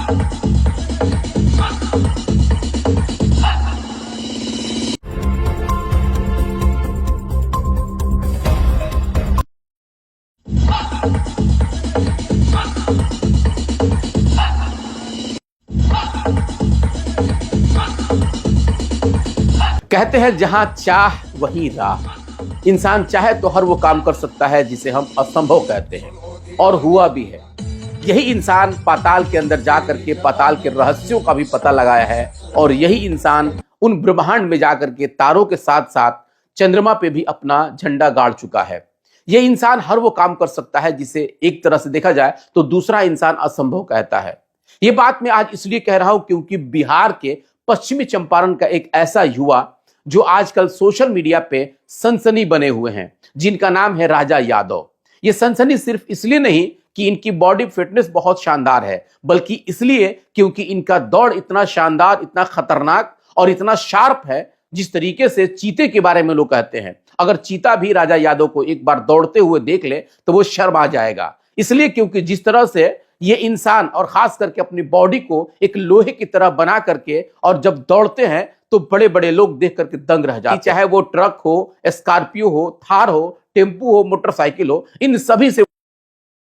कहते हैं जहां चाह वहीं राह। इंसान चाहे तो हर वो काम कर सकता है जिसे हम असंभव कहते हैं, और हुआ भी है। यही इंसान पाताल के अंदर जाकर के पाताल के रहस्यों का भी पता लगाया है, और यही इंसान उन ब्रह्मांड में जाकर के तारों के साथ साथ चंद्रमा पे भी अपना झंडा गाड़ चुका है। यह इंसान हर वो काम कर सकता है जिसे एक तरह से देखा जाए तो दूसरा इंसान असंभव कहता है। ये बात मैं आज इसलिए कह रहा हूं क्योंकि बिहार के पश्चिमी चंपारण का एक ऐसा युवा जो आजकल सोशल मीडिया पे सनसनी बने हुए हैं, जिनका नाम है राजा यादव। ये सनसनी सिर्फ इसलिए नहीं कि इनकी बॉडी फिटनेस बहुत शानदार है, बल्कि इसलिए क्योंकि इनका दौड़ इतना शानदार, इतना खतरनाक और इतना शार्प है। जिस तरीके से चीते के बारे में लोग कहते हैं, अगर चीता भी राजा यादव को एक बार दौड़ते हुए देख ले तो वो शर्मा जाएगा। इसलिए क्योंकि जिस तरह से ये इंसान और खास करके अपनी बॉडी को एक लोहे की तरह बना करके और जब दौड़ते हैं तो बड़े बड़े लोग देख करके दंग रह जाते हैं। चाहे वो ट्रक हो, स्कॉर्पियो हो, थार हो, टेम्पू हो, मोटरसाइकिल हो, इन सभी से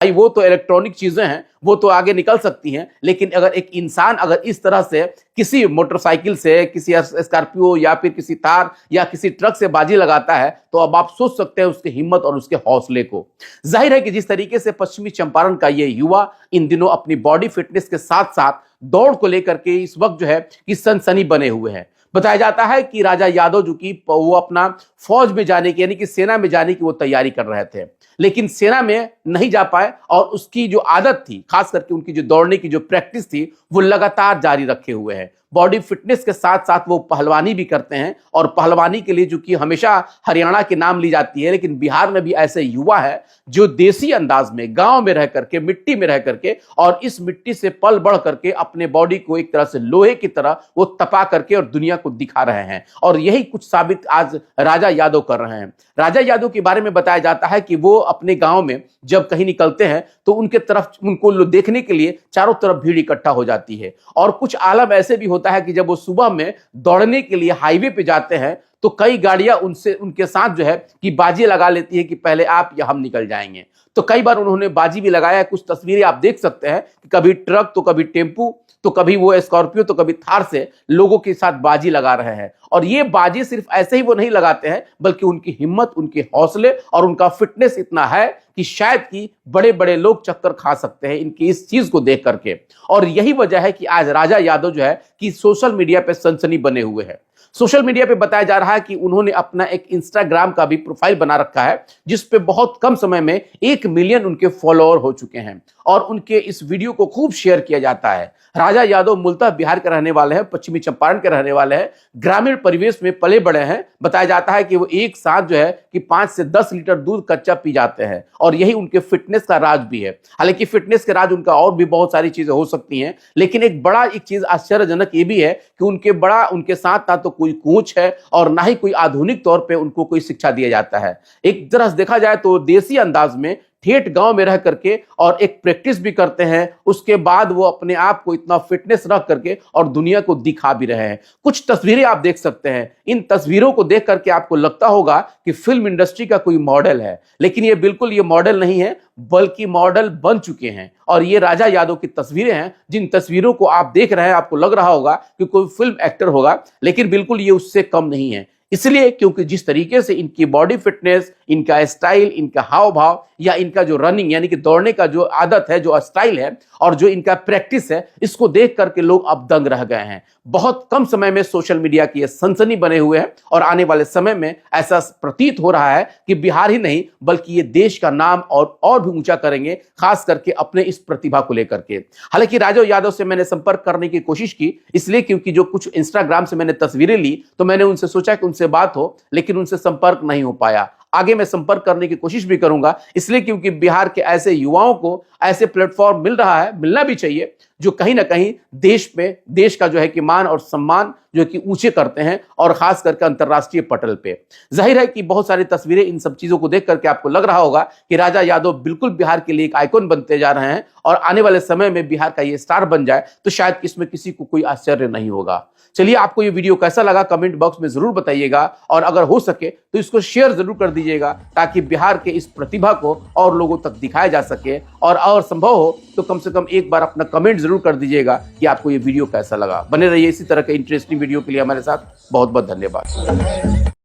भाई वो तो इलेक्ट्रॉनिक चीजें हैं, वो तो आगे निकल सकती हैं, लेकिन अगर एक इंसान अगर इस तरह से किसी मोटरसाइकिल से, किसी स्कॉर्पियो या फिर किसी थार या किसी ट्रक से बाजी लगाता है तो अब आप सोच सकते हैं उसकी हिम्मत और उसके हौसले को। जाहिर है कि जिस तरीके से पश्चिमी चंपारण का ये युवा इन दिनों अपनी बॉडी फिटनेस के साथ साथ दौड़ को लेकर के इस वक्त जो है कि सनसनी बने हुए हैं। बताया जाता है कि राजा यादव जो कि वो अपना फौज में जाने की यानी कि सेना में जाने की वो तैयारी कर रहे थे, लेकिन सेना में नहीं जा पाए और उसकी जो आदत थी, खास करके उनकी जो दौड़ने की जो प्रैक्टिस थी, वो लगातार जारी रखे हुए हैं। बॉडी फिटनेस के साथ साथ वो पहलवानी भी करते हैं, और पहलवानी के लिए जो कि हमेशा हरियाणा के नाम ली जाती है, लेकिन बिहार में भी ऐसे युवा है जो देसी अंदाज में गांव में रह करके, मिट्टी में रह करके और इस मिट्टी से पल बढ़ करके अपने बॉडी को एक तरह से लोहे की तरह वो तपा करके और दुनिया को दिखा रहे हैं। और यही कुछ साबित आज राजा यादव कर रहे हैं। राजा यादव के बारे में बताया जाता है कि वो अपने गांव में जब कहीं निकलते हैं तो उनके तरफ उनको देखने के लिए चारों तरफ भीड़ इकट्ठा हो जाती है। और कुछ आलम ऐसे भी होता है कि जब वो सुबह में दौड़ने के लिए हाईवे पे जाते हैं तो कई गाड़ियां उनके साथ जो है कि बाजी लगा लेती है कि पहले आप या हम निकल जाएंगे। तो कई बार उन्होंने बाजी भी लगाया। कुछ तस्वीरें आप देख सकते हैं कि कभी ट्रक तो कभी टेम्पू तो कभी वो स्कॉर्पियो तो कभी थार से लोगों के साथ बाजी लगा रहे हैं। और ये बाजी सिर्फ ऐसे ही वो नहीं लगाते हैं, बल्कि उनकी हिम्मत, उनके हौसले और उनका फिटनेस इतना है कि शायद कि बड़े बड़े लोग चक्कर खा सकते हैं इनकी इस चीज को देख करके। और यही वजह है कि आज राजा यादव जो है कि सोशल मीडिया पे सनसनी बने हुए हैं। सोशल मीडिया पे बताया जा रहा है कि उन्होंने अपना एक इंस्टाग्राम का भी प्रोफाइल बना रखा है, जिस पे बहुत कम समय में 1 मिलियन उनके फॉलोअर हो चुके हैं, और उनके इस वीडियो को खूब शेयर किया जाता है। राजा यादव मूलतः बिहार के रहने वाले हैं, पश्चिमी चंपारण के रहने वाले हैं, ग्रामीण परिवेश में पले बड़े हैं। बताया जाता है कि वो एक साथ जो है कि 5 से 10 लीटर दूध कच्चा पी जाते हैं, और यही उनके फिटनेस का राज भी है। हालांकि फिटनेस के राज उनका और भी बहुत सारी चीजें हो सकती हैं, लेकिन एक चीज आश्चर्यजनक ये भी है कि उनके साथ ना तो कोई कोच है और ना ही कोई आधुनिक तौर पे उनको कोई शिक्षा दिया जाता है। एक तरह से देखा जाए तो देसी अंदाज में ठेठ गांव में रह करके और एक प्रैक्टिस भी करते हैं, उसके बाद वो अपने आप को इतना फिटनेस रख करके और दुनिया को दिखा भी रहे हैं। कुछ तस्वीरें आप देख सकते हैं। इन तस्वीरों को देख करके आपको लगता होगा कि फिल्म इंडस्ट्री का कोई मॉडल है, लेकिन ये बिल्कुल ये मॉडल नहीं है, बल्कि मॉडल बन चुके हैं। और ये राजा यादव की तस्वीरें हैं, जिन तस्वीरों को आप देख रहे हैं आपको लग रहा होगा कि कोई फिल्म एक्टर होगा, लेकिन बिल्कुल ये उससे कम नहीं है। इसलिए क्योंकि जिस तरीके से इनकी बॉडी फिटनेस, इनका स्टाइल, इनका हाव भाव या इनका जो रनिंग यानी कि दौड़ने का जो आदत है, जो स्टाइल है और जो इनका प्रैक्टिस है, इसको देख करके लोग अब दंग रह गए हैं। बहुत कम समय में सोशल मीडिया की ये सनसनी बने हुए हैं, और आने वाले समय में ऐसा प्रतीत हो रहा है कि बिहार ही नहीं बल्कि ये देश का नाम और भी ऊंचा करेंगे, खास करके अपने इस प्रतिभा को लेकर के। हालांकि राजा यादव से मैंने संपर्क करने की कोशिश की, इसलिए क्योंकि जो कुछ इंस्टाग्राम से मैंने तस्वीरें ली तो मैंने उनसे सोचा कि उनसे बात हो, लेकिन उनसे संपर्क नहीं हो पाया। आगे मैं संपर्क करने की कोशिश भी करूंगा, इसलिए क्योंकि बिहार के ऐसे युवाओं को ऐसे प्लेटफॉर्म मिल रहा है, मिलना भी चाहिए, जो कहीं ना कहीं देश का जो है कि मान और सम्मान जो कि ऊंचे करते हैं, और खास करके अंतर्राष्ट्रीय पटल पे। जाहिर है कि बहुत सारी तस्वीरें, इन सब चीजों को देख करके आपको लग रहा होगा कि राजा यादव बिल्कुल बिहार के लिए एक आइकॉन बनते जा रहे हैं और आने वाले समय में बिहार का ये स्टार बन जाए तो शायद इसमें किसी को कोई आश्चर्य नहीं होगा। चलिए, आपको ये वीडियो कैसा लगा कमेंट बॉक्स में जरूर बताइएगा, और अगर हो सके तो इसको शेयर जरूर कर दीजिएगा ताकि बिहार के इस प्रतिभा को और लोगों तक दिखाया जा सके। और संभव हो तो कम से कम एक बार अपना कमेंट जरूर कर दीजिएगा कि आपको ये वीडियो कैसा लगा। बने रहिए इसी तरह के इंटरेस्टिंग वीडियो के लिए हमारे साथ। बहुत बहुत धन्यवाद।